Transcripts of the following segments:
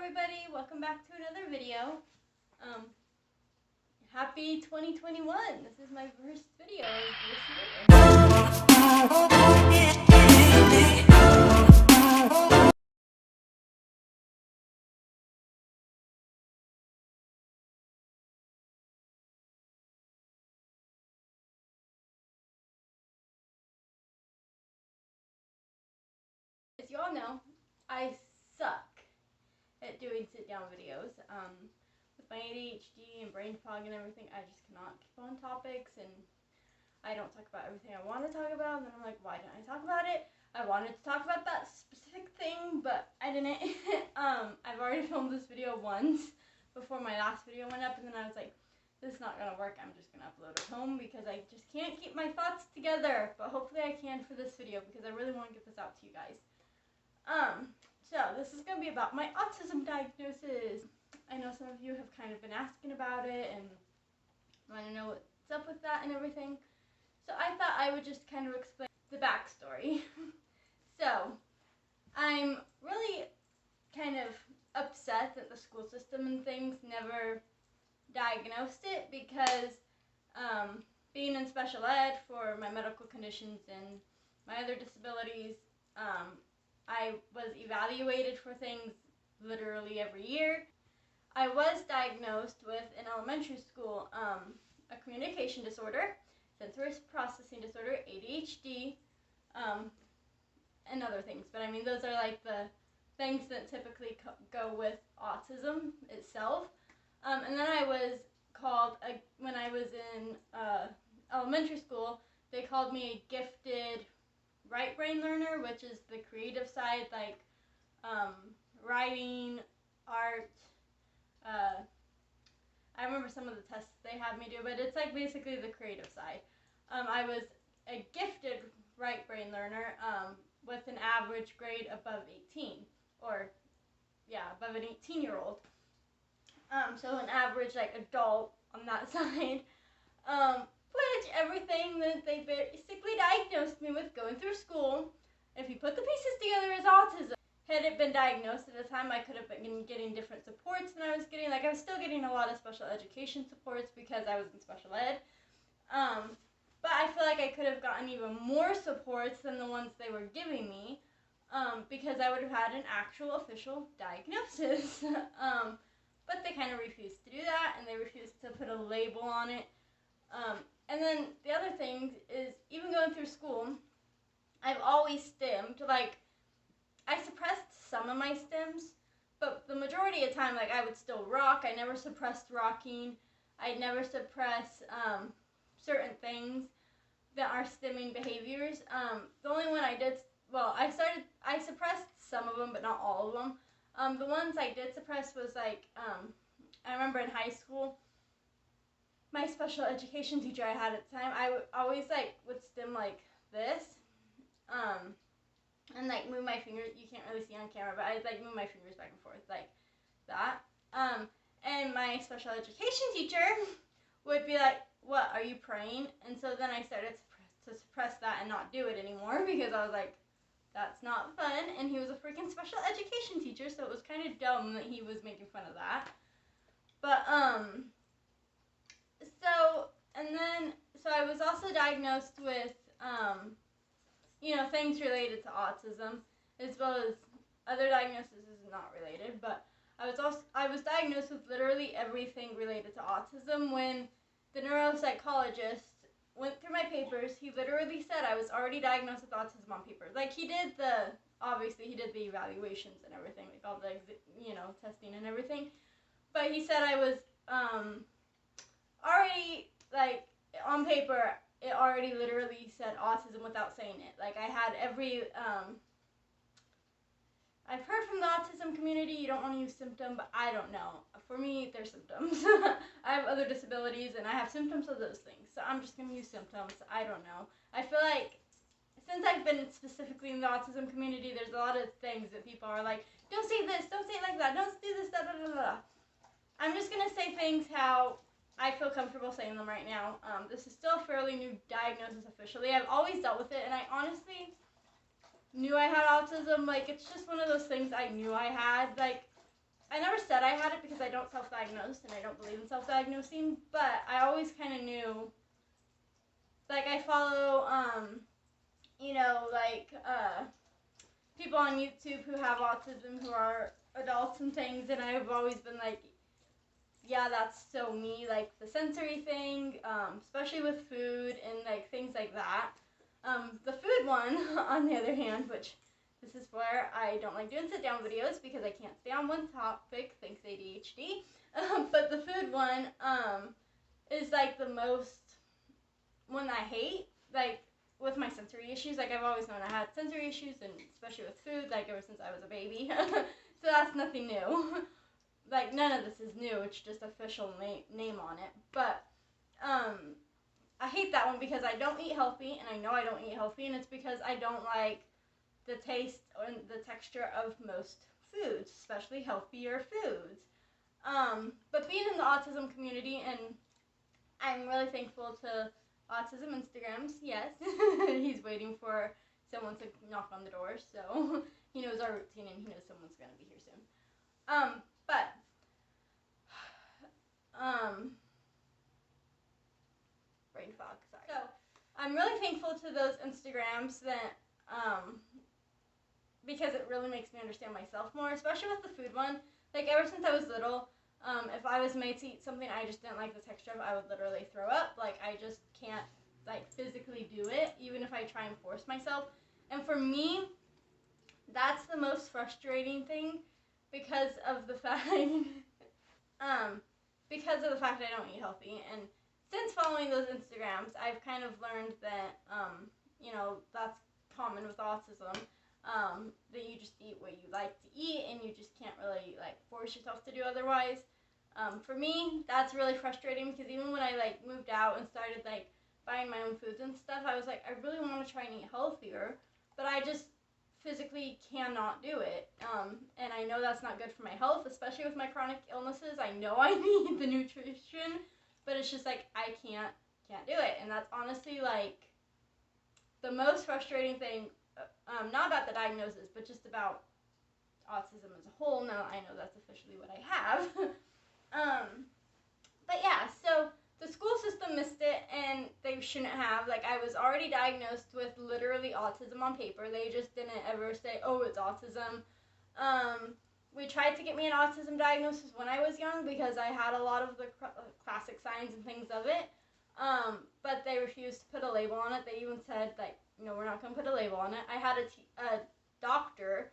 everybody, welcome back to another video. Happy 2021. This is my first video this year. As you all know, I suck at doing sit-down videos. With my ADHD and brain fog and everything, I just cannot keep on topics, and I don't talk about everything I want to talk about, and then I'm like, why didn't I talk about it? I wanted to talk about that specific thing, but I didn't. I've already filmed this video once before my last video went up, and then I was like, this is not going to work. I'm just going to upload it home because I just can't keep my thoughts together, but hopefully I can for this video because I really want to get this out to you guys. So this is going to be about my autism diagnosis. I know some of you have kind of been asking about it and want to know what's up with that and everything. So I thought I would just kind of explain the backstory. So I'm really kind of upset that the school system and things never diagnosed it because being in special ed for my medical conditions and my other disabilities, I was evaluated for things literally every year. I was diagnosed with, in elementary school, a communication disorder, sensory processing disorder, ADHD, and other things. But I mean, those are like the things that typically go with autism itself. And then I was called, when I was in elementary school, they called me a gifted right brain learner, which is the creative side, like writing, art. I remember some of the tests they had me do, but it's like basically the creative side. I was a gifted right brain learner with an average grade above 18, or yeah, above an 18-year-old. So an average like adult on that side. Which everything that they basically diagnosed me with going through school, if you put the pieces together, is autism. Had it been diagnosed at the time, I could have been getting different supports than I was getting. Like, I was still getting a lot of special education supports because I was in special ed. But I feel like I could have gotten even more supports than the ones they were giving me because I would have had an actual official diagnosis. But they kind of refused to do that, and they refused to put a label on it. And then the other thing is, even going through school, I've always stemmed. Like, I suppressed some of my stems, but the majority of the time, like, I would still rock. I never suppressed rocking. I'd never suppress certain things that are stemming behaviors. The only one I did, well, I suppressed some of them, but not all of them. The ones I did suppress was, like, I remember in high school, my special education teacher I had at the time, I always, like, would stem like this, and, like, move my fingers. You can't really see on camera, but I'd, like, move my fingers back and forth like that. And my special education teacher would be like, what, are you praying? And so then I started to suppress that and not do it anymore because I was like, that's not fun. And he was a freaking special education teacher, so it was kind of dumb that he was making fun of that. But, so I was also diagnosed with, things related to autism, as well as other diagnoses not related, but I was diagnosed with literally everything related to autism. When the neuropsychologist went through my papers, he literally said I was already diagnosed with autism on paper. Like, obviously he did the evaluations and everything, like all the, testing and everything, but he said I was, already, like, on paper, it already literally said autism without saying it. Like, I had I've heard from the autism community, you don't want to use symptom, but I don't know. For me, they're symptoms. I have other disabilities, and I have symptoms of those things, so I'm just going to use symptoms. I don't know. I feel like, since I've been specifically in the autism community, there's a lot of things that people are like, don't say this, don't say it like that, don't do this, da da da da. I'm just going to say things how I feel comfortable saying them right now. This is still a fairly new diagnosis officially. I've always dealt with it, and I honestly knew I had autism. Like, it's just one of those things I knew I had. Like, I never said I had it because I don't self-diagnose and I don't believe in self-diagnosing, but I always kind of knew, like I follow, people on YouTube who have autism who are adults and things, and I've always been like, yeah, that's so me, like the sensory thing, especially with food and like things like that. The food one, on the other hand, which this is where I don't like doing sit-down videos because I can't stay on one topic, thanks ADHD. But the food one is like the most one I hate, like with my sensory issues. Like I've always known I had sensory issues, and especially with food, like ever since I was a baby. So that's nothing new. Like none of this is new, it's just official name on it. But I hate that one because I don't eat healthy, and I know I don't eat healthy, and it's because I don't like the taste and the texture of most foods, especially healthier foods. But being in the autism community, and I'm really thankful to Autism Instagrams, yes. He's waiting for someone to knock on the door, so he knows our routine and he knows someone's going to be here soon. Brain fog, sorry. So, I'm really thankful to those Instagrams that, because it really makes me understand myself more, especially with the food one. Like, ever since I was little, if I was made to eat something I just didn't like the texture of, I would literally throw up. Like, I just can't, like, physically do it, even if I try and force myself. And for me, that's the most frustrating thing because of the fact, I don't eat healthy. And since following those Instagrams, I've kind of learned that, that's common with autism. That you just eat what you like to eat, and you just can't really like force yourself to do otherwise. For me, that's really frustrating because even when I like moved out and started like buying my own foods and stuff, I was like, I really want to try and eat healthier, but I just physically cannot do it. And I know that's not good for my health, especially with my chronic illnesses. I know I need the nutrition, but it's just like I can't do it, and that's honestly like the most frustrating thing. Not about the diagnosis, but just about autism as a whole. Now I know that's officially what I have. But yeah, so the school system missed it, and they shouldn't have. Like, I was already diagnosed with literally autism on paper. They just didn't ever say, oh, it's autism. We tried to get me an autism diagnosis when I was young because I had a lot of the classic signs and things of it. But they refused to put a label on it. They even said, like, no, we're not going to put a label on it. I had a doctor,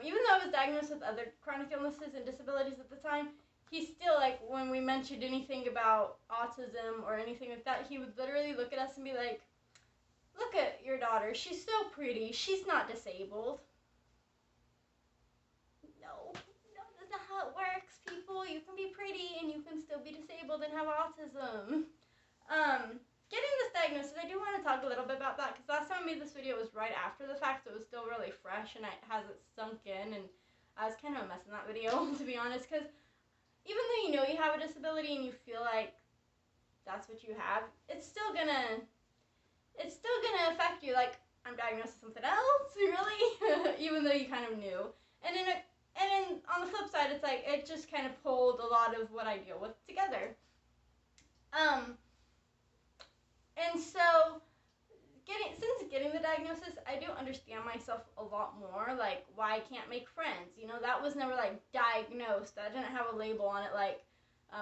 even though I was diagnosed with other chronic illnesses and disabilities at the time, he still, like, when we mentioned anything about autism or anything like that, he would literally look at us and be like, look at your daughter. She's so pretty. She's not disabled. No, that's not how it works, people. You can be pretty and you can still be disabled and have autism. Getting this diagnosis, I do want to talk a little bit about that because last time I made this video was right after the fact, so it was still really fresh and it hasn't sunk in, and I was kind of a mess in that video, to be honest, because even though you know you have a disability and you feel like that's what you have, it's still gonna affect you. Like, I'm diagnosed with something else, really, even though you kind of knew. And then on the flip side, it's like it just kind of pulled a lot of what I deal with together. And so, since getting the diagnosis, I do understand myself a lot more, like, why I can't make friends. You know, that was never, like, diagnosed. I didn't have a label on it like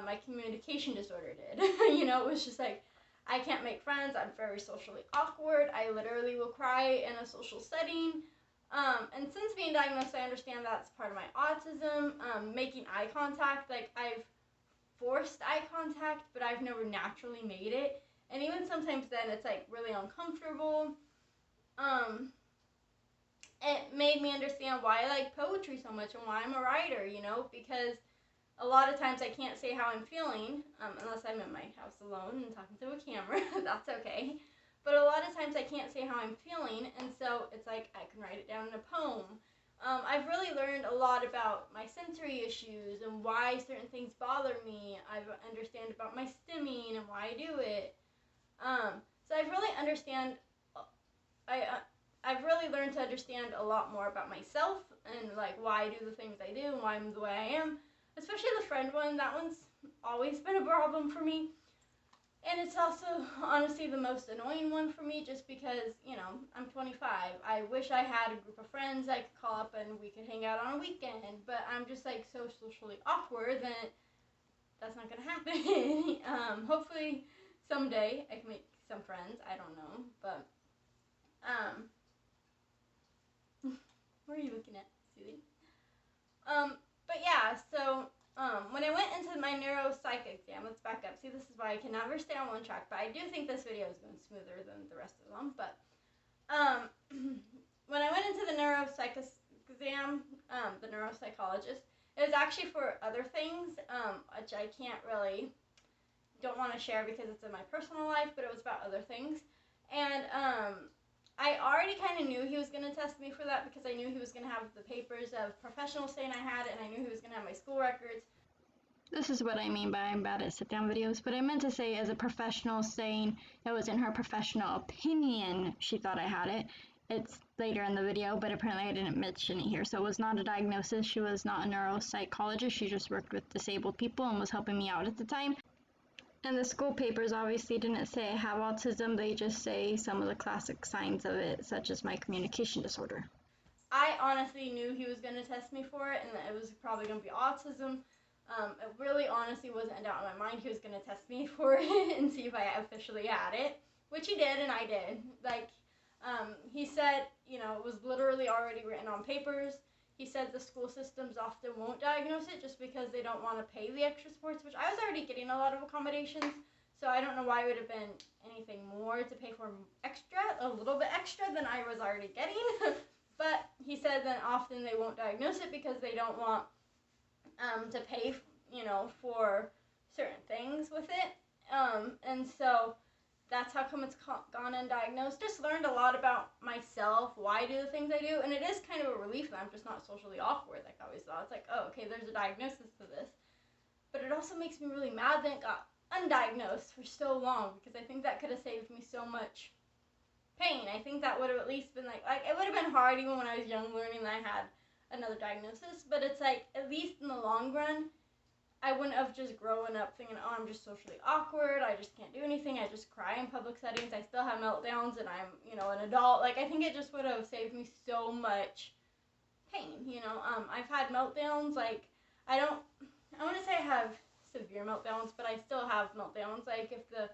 my communication disorder did. You know, it was just like, I can't make friends. I'm very socially awkward. I literally will cry in a social setting. And since being diagnosed, I understand that's part of my autism. Making eye contact, like, I've forced eye contact, but I've never naturally made it. And even sometimes then it's like really uncomfortable. It made me understand why I like poetry so much and why I'm a writer, you know, because a lot of times I can't say how I'm feeling, unless I'm in my house alone and talking to a camera. That's okay. But a lot of times I can't say how I'm feeling, and so it's like I can write it down in a poem. I've really learned a lot about my sensory issues and why certain things bother me. I understand about my stimming and why I do it. So I really understand, I've really learned to understand a lot more about myself and like why I do the things I do and why I'm the way I am. Especially the friend one, that one's always been a problem for me. And it's also honestly the most annoying one for me just because, you know, I'm 25. I wish I had a group of friends I could call up and we could hang out on a weekend, but I'm just like so socially awkward that that's not gonna happen. Hopefully someday I can make some friends. I don't know, but what are you looking at, Susie? But yeah, so when I went into my neuropsych exam, let's back up. See, this is why I can never stay on one track, but I do think this video is going smoother than the rest of them. But when I went into the neuropsych exam, the neuropsychologist, it was actually for other things, which I don't want to share because it's in my personal life, but it was about other things. And I already kind of knew he was going to test me for that because I knew he was going to have the papers of professional saying I had it, and I knew he was going to have my school records. This is what I mean by I'm bad at sit-down videos, but I meant to say as a professional saying it was in her professional opinion she thought I had it. It's later in the video, but apparently I didn't mention it here. So it was not a diagnosis. She was not a neuropsychologist. She just worked with disabled people and was helping me out at the time. And the school papers obviously didn't say I have autism, they just say some of the classic signs of it, such as my communication disorder. I honestly knew he was going to test me for it and that it was probably going to be autism. It really honestly wasn't a doubt in my mind he was going to test me for it and see if I officially had it, which he did, and I did. He said, it was literally already written on papers. He said the school systems often won't diagnose it just because they don't want to pay the extra supports, which I was already getting a lot of accommodations, so I don't know why it would have been anything more to pay for a little bit extra than I was already getting. But he said that often they won't diagnose it because they don't want to pay, for certain things with it. And so that's how come it's gone undiagnosed. Just learned a lot about myself, why I do the things I do, and it is kind of a relief that I'm just not socially awkward like I always thought. It's like, oh, okay, there's a diagnosis to this. But it also makes me really mad that it got undiagnosed for so long because I think that could have saved me so much pain. I think that would have at least been like it would have been hard even when I was young learning that I had another diagnosis, but it's like at least in the long run, I wouldn't have just grown up thinking, oh, I'm just socially awkward, I just can't do anything, I just cry in public settings, I still have meltdowns, and I'm, an adult. I think it just would have saved me so much pain, I've had meltdowns, I wouldn't say I have severe meltdowns, but I still have meltdowns, if the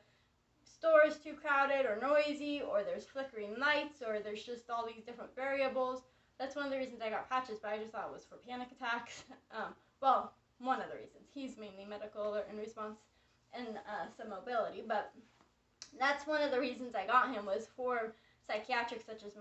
store is too crowded or noisy, or there's flickering lights, or there's just all these different variables. That's one of the reasons I got patches, but I just thought it was for panic attacks. One of the reasons. He's mainly medical in response and some mobility, but that's one of the reasons I got him was for psychiatric such as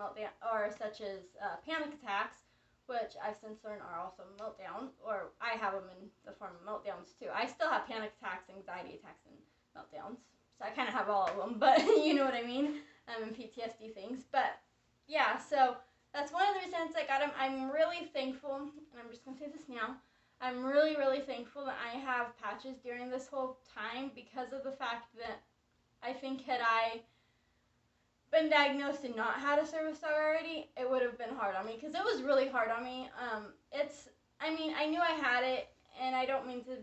panic attacks, which I've since learned are also meltdowns, or I have them in the form of meltdowns too. I still have panic attacks, anxiety attacks, and meltdowns, so I kind of have all of them, but you know what I mean, and PTSD things. But yeah, so that's one of the reasons I got him. I'm really thankful, and I'm just going to say this now, I'm really, really thankful that I have patches during this whole time because of the fact that I think had I been diagnosed and not had a service dog already, it would have been hard on me because it was really hard on me. I knew I had it, and I don't mean to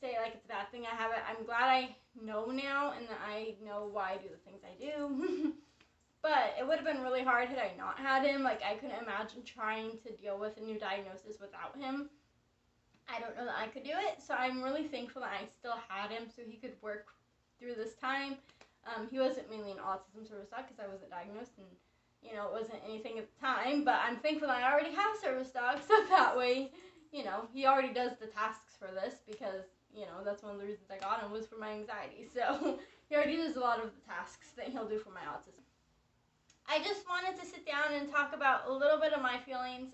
say it's a bad thing I have it. I'm glad I know now and that I know why I do the things I do. But it would have been really hard had I not had him. I couldn't imagine trying to deal with a new diagnosis without him. I don't know that I could do it, so I'm really thankful that I still had him so he could work through this time. He wasn't mainly an autism service dog because I wasn't diagnosed and, it wasn't anything at the time, but I'm thankful that I already have service dogs, so that way, he already does the tasks for this because, that's one of the reasons I got him was for my anxiety, so he already does a lot of the tasks that he'll do for my autism. I just wanted to sit down and talk about a little bit of my feelings.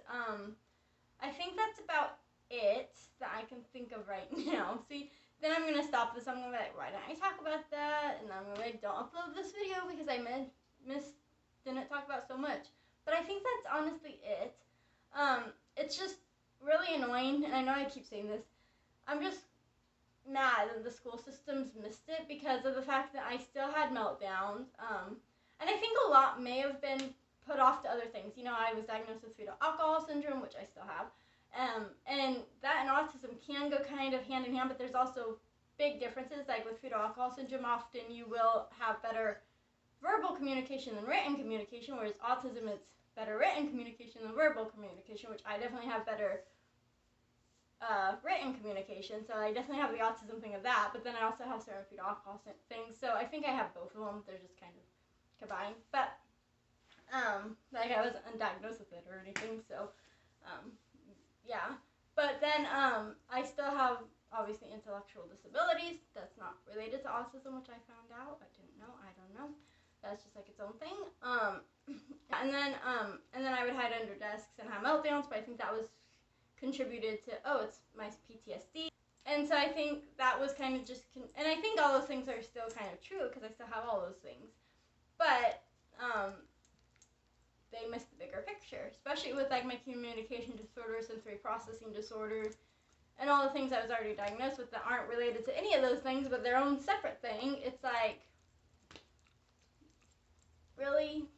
I think that's about it that I can think of right now. See, then I'm going to stop this. I'm going to be like, why didn't I talk about that? And I'm going to be like, don't upload this video because I didn't talk about so much. But I think that's honestly it. It's just really annoying, and I know I keep saying this. I'm just mad that the school systems missed it because of the fact that I still had meltdowns. And I think a lot may have been put off to other things. You know, I was diagnosed with fetal alcohol syndrome, which I still have. And that and autism can go kind of hand in hand, but there's also big differences. Like with fetal alcohol syndrome, often you will have better verbal communication than written communication, whereas autism, it's better written communication than verbal communication, which I definitely have better written communication, so I definitely have the autism thing of that, but then I also have certain fetal alcohol things, so I think I have both of them. They're just kind of combined, but like I wasn't undiagnosed with it or anything, so yeah. But then I still have obviously intellectual disabilities. That's not related to autism, which I found out. I didn't know. I don't know. That's just like its own thing. And then I would hide under desks and have meltdowns, but I think that was contributed to, it's my PTSD. And so I think that was kind of just, and I think all those things are still kind of true because I still have all those things. But they missed the bigger picture, especially with like my communication disorders, sensory processing disorders, and all the things I was already diagnosed with that aren't related to any of those things, but their own separate thing. It's like, really,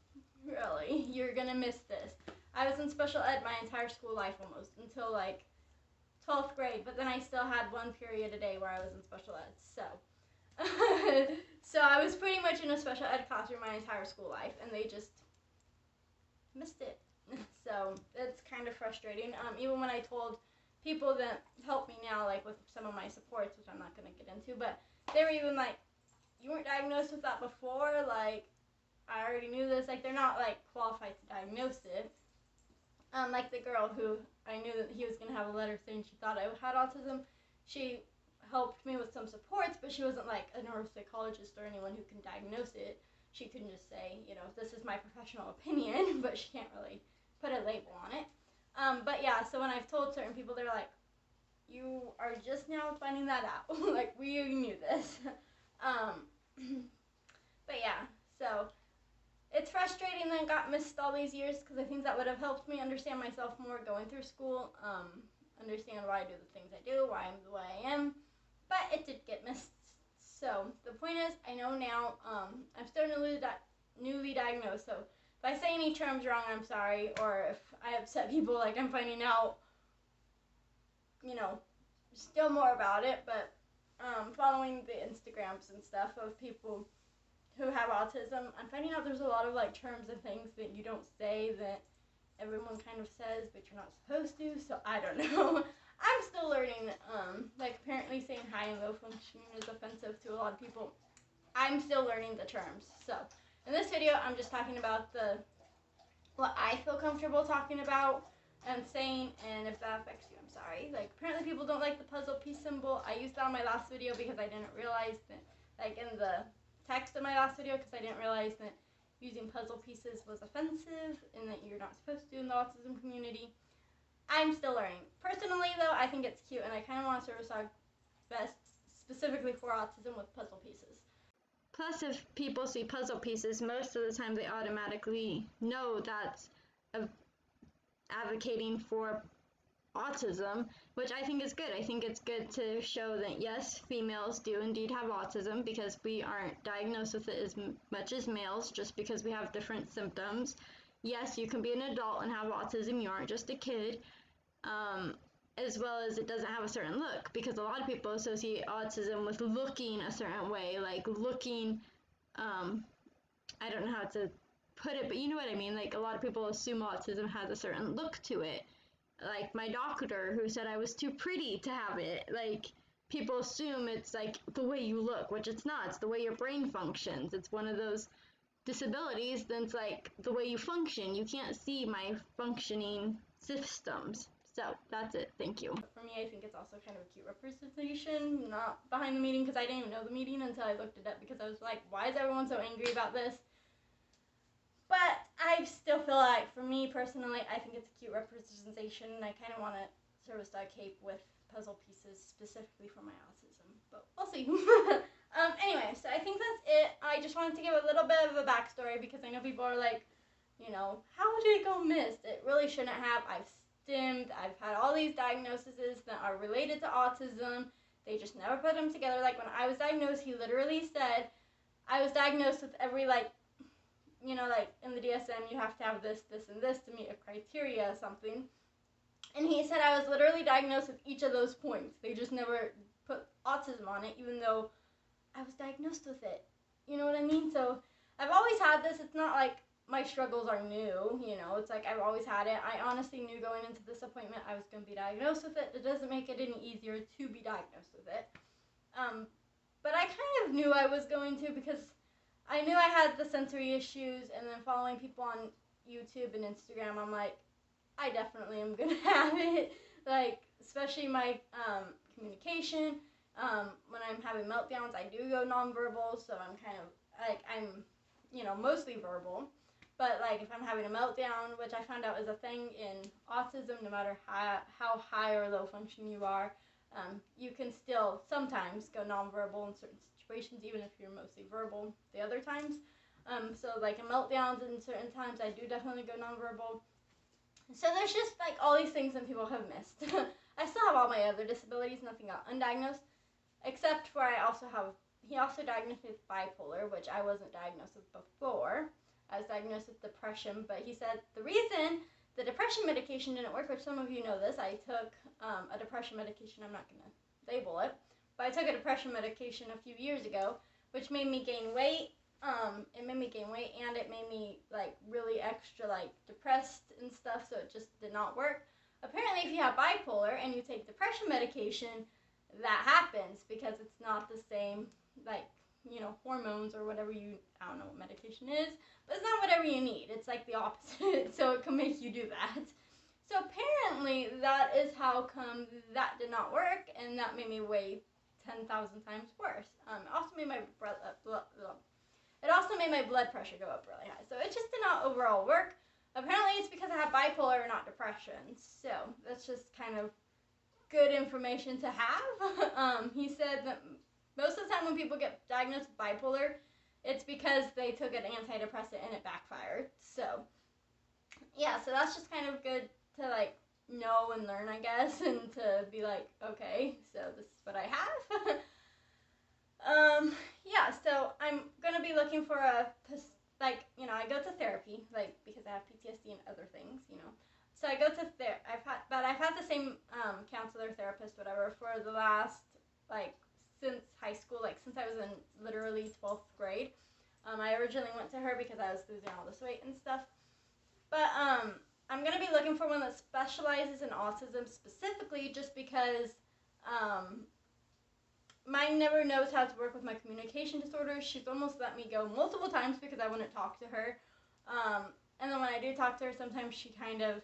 you're gonna miss this. I was in special ed my entire school life almost until like 12th grade, but then I still had one period a day where I was in special ed. So, so I was pretty much in a special ed classroom my entire school life, and they just missed it. So it's kind of frustrating. Even when I told people that help me now, like with some of my supports, which I'm not going to get into, but they were even like, you weren't diagnosed with that before? Like, I already knew this. Like, they're not like qualified to diagnose it. Like the girl who I knew that he was going to have a letter saying she thought I had autism. She helped me with some supports, but she wasn't like a neuropsychologist or anyone who can diagnose it. She can just say, you know, this is my professional opinion, but she can't really put a label on it. But yeah, so when I've told certain people, they're like, you are just now finding that out. Like, we knew this. But yeah, so it's frustrating that it got missed all these years because I think that would have helped me understand myself more going through school, understand why I do the things I do, why I'm the way I am, but it did get missed. So the point is, I know now, I'm still newly diagnosed, so if I say any terms wrong, I'm sorry, or if I upset people, like I'm finding out, you know, still more about it, but following the Instagrams and stuff of people who have autism, I'm finding out there's a lot of like terms and things that you don't say that everyone kind of says, but you're not supposed to, so I don't know. I'm still learning, like apparently saying high and low functioning is offensive to a lot of people. I'm still learning the terms. So in this video, I'm just talking about what I feel comfortable talking about and saying, and if that affects you, I'm sorry. Like apparently people don't like the puzzle piece symbol. I used that on my last video because I didn't realize that, like in the text of my last video, because I didn't realize that using puzzle pieces was offensive and that you're not supposed to in the autism community. I'm still learning. Personally, though, I think it's cute, and I kind of want a service dog best specifically for autism with puzzle pieces. Plus, if people see puzzle pieces, most of the time they automatically know that's advocating for autism, which I think is good. I think it's good to show that, yes, females do indeed have autism because we aren't diagnosed with it as much as males just because we have different symptoms. Yes, you can be an adult and have autism. You aren't just a kid. As well as it doesn't have a certain look, because a lot of people associate autism with looking a certain way, like looking, I don't know how to put it, but you know what I mean. Like a lot of people assume autism has a certain look to it. Like my doctor who said I was too pretty to have it. Like people assume it's like the way you look, which it's not. It's the way your brain functions. It's one of those disabilities that's like the way you function. You can't see my functioning systems. So that's it. Thank you. For me, I think it's also kind of a cute representation, not behind the meeting, because I didn't even know the meeting until I looked it up, because I was like, why is everyone so angry about this? But I still feel like, for me personally, I think it's a cute representation, and I kind of want a service dog cape with puzzle pieces specifically for my autism, but we'll see. Anyway, so I think that's it. I just wanted to give a little bit of a backstory, because I know people are like, you know, how did it go missed? It really shouldn't have. I've had all these diagnoses that are related to autism. They just never put them together. Like when I was diagnosed, he literally said I was diagnosed with every like you know, like in the DSM, you have to have this, this, and this to meet a criteria or something. And he said I was literally diagnosed with each of those points. They just never put autism on it, even though I was diagnosed with it. You know what I mean? So I've always had this. It's not like my struggles are new, you know. It's like I've always had it. I honestly knew going into this appointment I was going to be diagnosed with it. It doesn't make it any easier to be diagnosed with it. But I kind of knew I was going to, because I knew I had the sensory issues, and then following people on YouTube and Instagram, I'm like, I definitely am going to have it. Like, especially my communication. When I'm having meltdowns, I do go nonverbal, so I'm kind of, like, I'm, you know, mostly verbal. But, like, if I'm having a meltdown, which I found out is a thing in autism, no matter how high or low function you are, you can still sometimes go nonverbal in certain situations, even if you're mostly verbal the other times. So, like, in meltdowns and certain times, I do definitely go nonverbal. So there's just, like, all these things that people have missed. I still have all my other disabilities, nothing got undiagnosed, except for he also diagnosed me with bipolar, which I wasn't diagnosed with before. I was diagnosed with depression, but he said the reason the depression medication didn't work, which some of you know this, I took a depression medication, I'm not going to label it, but I took a depression medication a few years ago, which made me gain weight. It made me gain weight, and it made me, like, really extra, like, depressed and stuff, so it just did not work. Apparently, if you have bipolar and you take depression medication, that happens, because it's not the same, like, you know, hormones or whatever I don't know what medication is, but it's not whatever you need. It's like the opposite, so it can make you do that. So apparently that is how come that did not work, and that made me weigh 10,000 times worse. It also made my blood pressure go up really high. So it just did not overall work. Apparently it's because I have bipolar, not depression. So that's just kind of good information to have. He said that most of the time when people get diagnosed with bipolar, it's because they took an antidepressant and it backfired. So, yeah, so that's just kind of good to, like, know and learn, I guess, and to be like, okay, so this is what I have. Yeah, so I'm going to be looking for like, you know, I go to therapy, like, because I have PTSD and other things, you know. So I go to I've had the same counselor, therapist, whatever, for the last, like, since high school, like, since I was in literally 12th grade. I originally went to her because I was losing all this weight and stuff. But I'm going to be looking for one that specializes in autism specifically, just because mine never knows how to work with my communication disorders. She's almost let me go multiple times because I wouldn't talk to her. And then when I do talk to her, sometimes she kind of,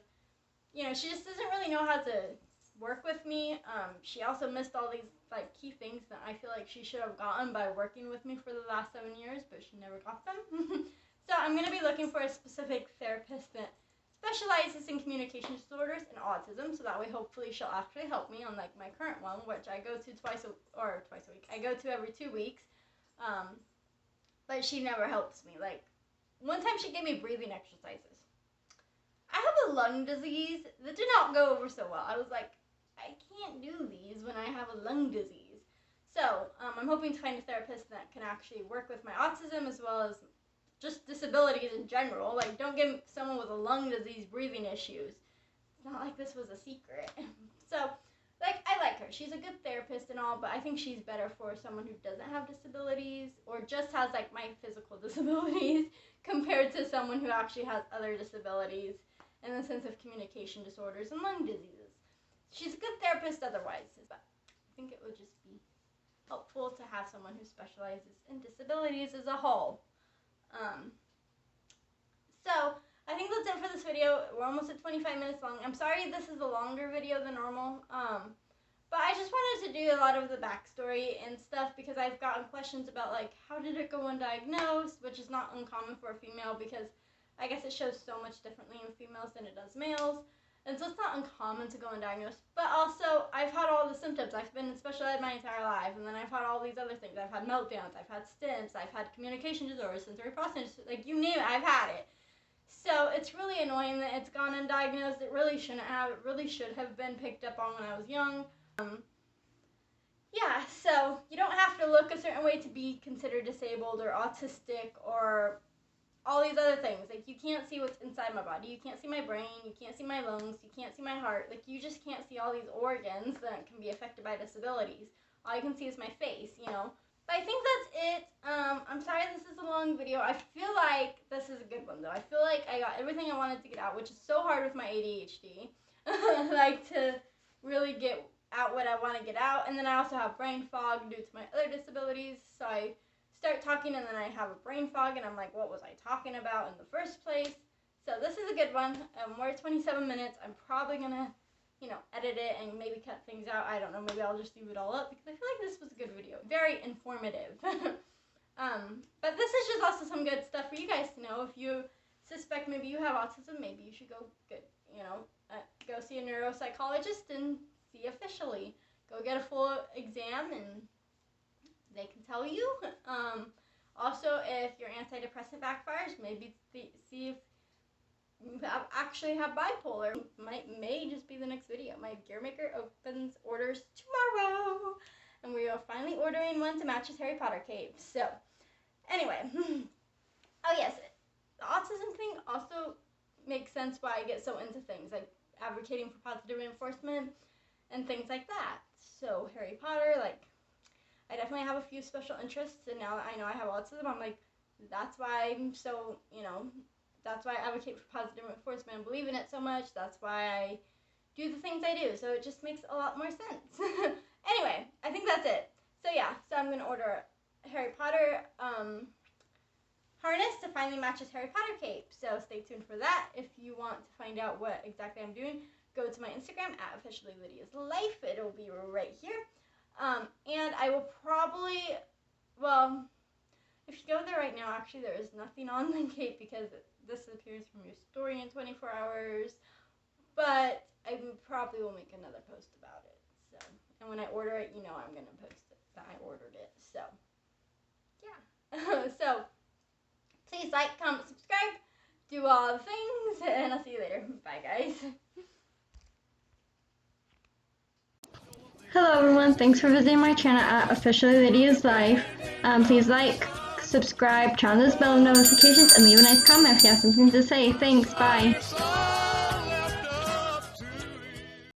you know, she just doesn't really know how to work with me. She also missed all these, like, key things that I feel like she should have gotten by working with me for the last 7 years, but she never got them. So I'm going to be looking for a specific therapist that specializes in communication disorders and autism, so that way hopefully she'll actually help me, unlike my current one, which I go to twice a week. I go to every 2 weeks, but she never helps me. Like, one time she gave me breathing exercises. I have a lung disease that did not go over so well. I was like, I can't do these when I have a lung disease. So I'm hoping to find a therapist that can actually work with my autism as well as just disabilities in general. Like, don't give someone with a lung disease breathing issues. It's not like this was a secret. So, like, I like her. She's a good therapist and all, but I think she's better for someone who doesn't have disabilities or just has, like, my physical disabilities compared to someone who actually has other disabilities in the sense of communication disorders and lung diseases. She's a good therapist otherwise, but I think it would just be helpful to have someone who specializes in disabilities as a whole. So I think that's it for this video. We're almost at 25 minutes long. I'm sorry this is a longer video than normal, but I just wanted to do a lot of the backstory and stuff because I've gotten questions about, like, how did it go undiagnosed, which is not uncommon for a female because I guess it shows so much differently in females than it does males. And so it's not uncommon to go undiagnosed. But also, I've had all the symptoms. I've been in special ed my entire life. And then I've had all these other things. I've had meltdowns. I've had stints. I've had communication disorders, sensory processing. Like, you name it, I've had it. So it's really annoying that it's gone undiagnosed. It really shouldn't have. It really should have been picked up on when I was young. Yeah, so you don't have to look a certain way to be considered disabled or autistic or all these other things. Like, you can't see what's inside my body. You can't see my brain. You can't see my lungs. You can't see my heart. Like, you just can't see all these organs that can be affected by disabilities. All you can see is my face, you know. But I think that's it. I'm sorry this is a long video. I feel like this is a good one, though. I feel like I got everything I wanted to get out, which is so hard with my ADHD. Like, to really get out what I want to get out. And then I also have brain fog due to my other disabilities. So I start talking and then I have a brain fog and I'm like, what was I talking about in the first place? So this is a good one. We're at 27 minutes. I'm probably going to, you know, edit it and maybe cut things out. I don't know. Maybe I'll just leave it all up because I feel like this was a good video. Very informative. But this is just also some good stuff for you guys to know. If you suspect maybe you have autism, maybe you should go see a neuropsychologist and see officially. Go get a full exam and they can tell you. Also, if your antidepressant backfires, maybe see if you actually have bipolar. May just be the next video. My gear maker opens orders tomorrow, and we are finally ordering one to match his Harry Potter cape. So, anyway, oh yes, the autism thing also makes sense why I get so into things like advocating for positive reinforcement and things like that. So Harry Potter, like, I definitely have a few special interests, and now that I know I have autism, I'm like, that's why I'm so, you know, that's why I advocate for positive reinforcement and believe in it so much. That's why I do the things I do. So it just makes a lot more sense. Anyway, I think that's it. So yeah, so I'm going to order a Harry Potter harness to finally match his Harry Potter cape. So stay tuned for that. If you want to find out what exactly I'm doing, go to my Instagram at officiallylydiaslife. It'll be right here. And I will probably, well, if you go there right now, actually there is nothing on the cape because this appears from your story in 24 hours. But I probably will make another post about it. So, and when I order it, you know I'm going to post it that I ordered it. So, yeah. So, please like, comment, subscribe, do all the things, and I'll see you later. Bye, guys. Hello everyone, thanks for visiting my channel at Officially Lydia's Life. Please like, subscribe, turn on those bell notifications, and leave a nice comment if you have something to say. Thanks, bye.